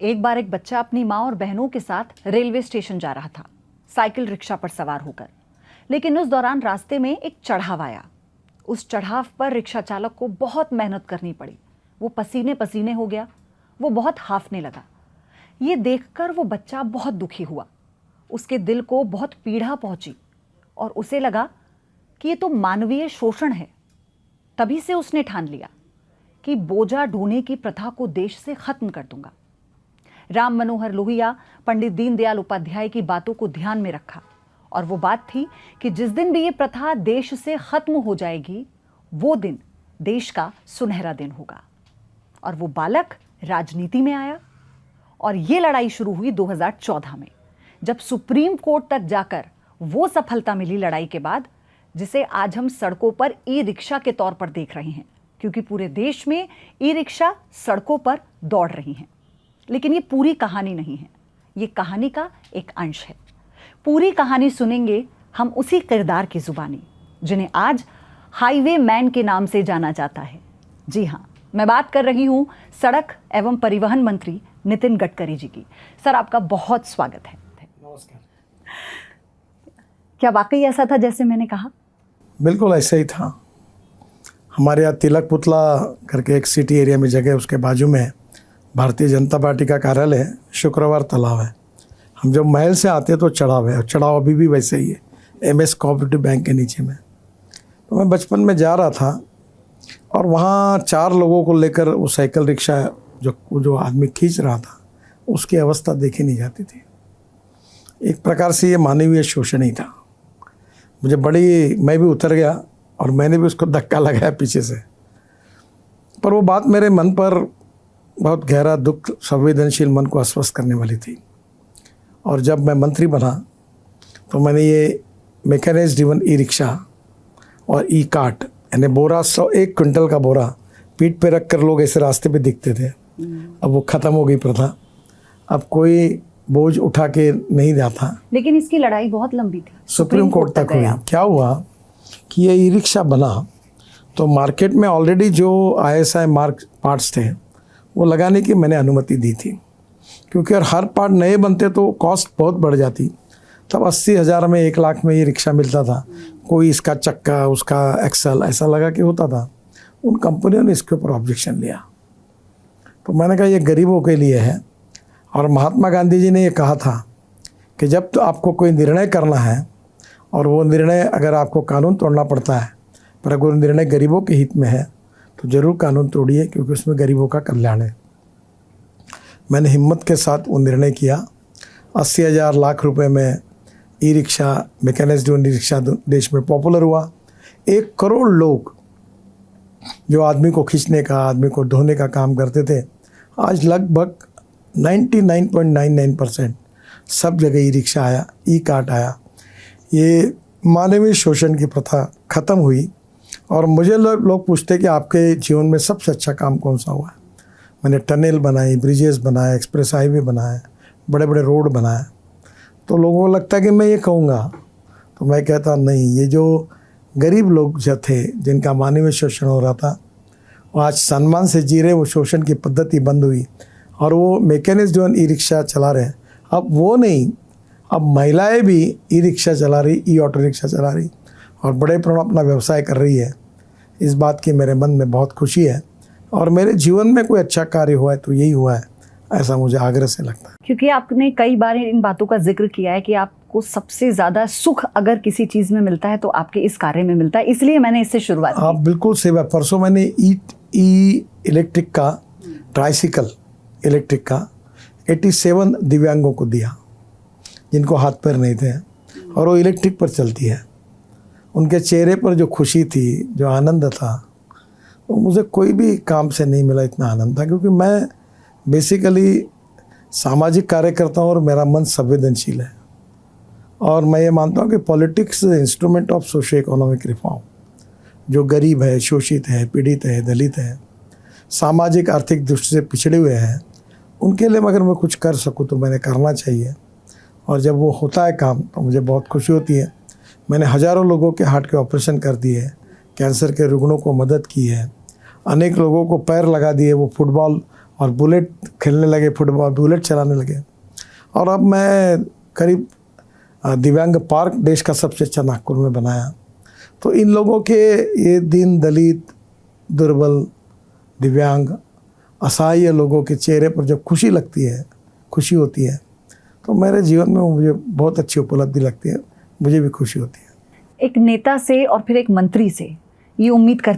एक बार एक बच्चा अपनी माँ और बहनों के साथ रेलवे स्टेशन जा रहा था, साइकिल रिक्शा पर सवार होकर। लेकिन उस दौरान रास्ते में एक चढ़ाव आया। उस चढ़ाव पर रिक्शा चालक को बहुत मेहनत करनी पड़ी। वो पसीने पसीने हो गया, वो बहुत हांफने लगा। ये देखकर वो बच्चा बहुत दुखी हुआ। उसके दिल को बहुत पीड़ा पहुंची और उसे लगा कि ये तो मानवीय शोषण है। तभी से उसने ठान लिया कि बोझा ढोने की प्रथा को देश से खत्म कर दूंगा। राम मनोहर लोहिया पंडित दीनदयाल उपाध्याय की बातों को ध्यान में रखा और वो बात थी कि जिस दिन भी ये प्रथा देश से खत्म हो जाएगी, वो दिन देश का सुनहरा दिन होगा। और वो बालक राजनीति में आया और ये लड़ाई शुरू हुई 2014 में, जब सुप्रीम कोर्ट तक जाकर वो सफलता मिली लड़ाई के बाद, जिसे आज हम सड़कों पर ई रिक्शा के तौर पर देख रहे हैं, क्योंकि पूरे देश में ई रिक्शा सड़कों पर दौड़ रही हैं। लेकिन ये पूरी कहानी नहीं है, ये कहानी का एक अंश है। पूरी कहानी सुनेंगे हम उसी किरदार की जुबानी जिन्हें आज हाईवे मैन के नाम से जाना जाता है। जी हाँ, मैं बात कर रही हूँ सड़क एवं परिवहन मंत्री नितिन गडकरी जी की। सर, आपका बहुत स्वागत है। नमस्कार। क्या वाकई ऐसा था जैसे मैंने कहा? बिल्कुल ऐसा ही था। हमारे यहाँ तिलक पुतला करके एक सिटी एरिया में जगह, उसके बाजू में भारतीय जनता पार्टी का कार्यालय है, शुक्रवार तालाब है। हम जब महल से आते तो चढ़ाव है, और चढ़ाव अभी भी वैसे ही है, MS कोऑपरेटिव बैंक के नीचे में। तो मैं बचपन में जा रहा था और वहाँ 4 लोगों को लेकर वो साइकिल रिक्शा जो आदमी खींच रहा था, उसकी अवस्था देखी नहीं जाती थी। एक प्रकार से ये मानवीय शोषण ही था। मैं भी उतर गया और मैंने भी उसको धक्का लगाया पीछे से। पर वो बात मेरे मन पर बहुत गहरा दुख, संवेदनशील मन को आश्वस्त करने वाली थी। और जब मैं मंत्री बना तो मैंने ये मैकेनाइज्ड ड्रिवन ई रिक्शा और ई कार्ट, यानी बोरा, 101 क्विंटल का बोरा पीठ पे रख कर लोग ऐसे रास्ते पे दिखते थे। अब वो ख़त्म हो गई प्रथा। अब कोई बोझ उठा के नहीं जाता। लेकिन इसकी लड़ाई बहुत लंबी थी, सुप्रीम कोर्ट तक हुई। क्या हुआ कि ये ई रिक्शा बना तो मार्केट में ऑलरेडी जो ISI मार्क पार्ट्स थे वो लगाने की मैंने अनुमति दी थी, क्योंकि अगर हर पार्ट नए बनते तो कॉस्ट बहुत बढ़ जाती। तब 80,000 में 1 लाख में ये रिक्शा मिलता था। कोई इसका चक्का, उसका एक्सल ऐसा लगा कि होता था। उन कंपनियों ने इसके ऊपर ऑब्जेक्शन लिया। तो मैंने कहा ये गरीबों के लिए है। और महात्मा गांधी जी ने ये कहा था कि जब तो आपको कोई निर्णय करना है और वो निर्णय अगर आपको कानून तोड़ना पड़ता है, पर अगर वो निर्णय गरीबों के हित में है तो ज़रूर कानून तोड़िए, क्योंकि उसमें गरीबों का कल्याण है। मैंने हिम्मत के साथ वो निर्णय किया। 80,000 लाख रुपए में e rickshaw, mechanized e rickshaw देश में पॉपुलर हुआ। 1 करोड़ लोग जो आदमी को खींचने का, आदमी को ढोने का काम करते थे, आज लगभग 99.99% सब जगह ई रिक्शा आया, ई कार्ट आया। ये मानवीय शोषण की प्रथा ख़त्म हुई। और मुझे लोग पूछते कि आपके जीवन में सबसे अच्छा काम कौन सा हुआ है। मैंने टनल बनाई, ब्रिजेस बनाए, एक्सप्रेस हाईवे बनाए, बड़े बड़े रोड बनाए। तो लोगों को लगता है कि मैं ये कहूँगा, तो मैं कहता नहीं। ये जो गरीब लोग जो थे, जिनका मानवीय शोषण हो रहा था, वो आज सम्मान से जी रहे। वो शोषण की पद्धति बंद हुई और वो मैकेनाइज्ड ई रिक्शा चला रहे हैं। अब वो नहीं, अब महिलाएं भी ई रिक्शा चला रही, ई ऑटो रिक्शा चला रही और बड़े प्रमाण अपना व्यवसाय कर रही है। इस बात की मेरे मन में बहुत खुशी है। और मेरे जीवन में कोई अच्छा कार्य हुआ है तो यही हुआ है, ऐसा मुझे आग्रह से लगता है। क्योंकि आपने कई बार इन बातों का जिक्र किया है कि आपको सबसे ज़्यादा सुख अगर किसी चीज़ में मिलता है तो आपके इस कार्य में मिलता है, इसलिए मैंने इससे शुरुआत की। आप बिल्कुल सही बात। परसों मैंने ई इलेक्ट्रिक का, ट्राइसिकल इलेक्ट्रिक का 87 दिव्यांगों को दिया, जिनको हाथ पैर नहीं थे, और वो इलेक्ट्रिक पर चलती है। उनके चेहरे पर जो खुशी थी, जो आनंद था, वो मुझे कोई भी काम से नहीं मिला। इतना आनंद था क्योंकि मैं बेसिकली सामाजिक कार्य करता हूँ और मेरा मन संवेदनशील है। और मैं ये मानता हूँ कि politics is instrument of socio economic reform. जो गरीब है, शोषित है, पीड़ित है, दलित है, सामाजिक आर्थिक दृष्टि से पिछड़े हुए हैं, उनके लिए अगर मैं कुछ कर सकूँ तो मैंने करना चाहिए। और जब वो होता है काम तो मुझे बहुत खुशी होती है। मैंने हज़ारों लोगों के हार्ट के ऑपरेशन कर दिए, कैंसर के रुग्णों को मदद की है, अनेक लोगों को पैर लगा दिए, वो फुटबॉल और बुलेट खेलने लगे, फुटबॉल बुलेट चलाने लगे। और अब मैं करीब दिव्यांग पार्क देश का सबसे अच्छा नागपुर में बनाया। तो इन लोगों के, ये दीन दलित, दुर्बल, दिव्यांग, असहाय लोगों के चेहरे पर जब खुशी लगती है, खुशी होती है, तो मेरे जीवन में मुझे बहुत अच्छी उपलब्धि लगती है, मुझे भी खुशी होती है। एक नेता से और फिर एक मंत्री से ये उम्मीद करते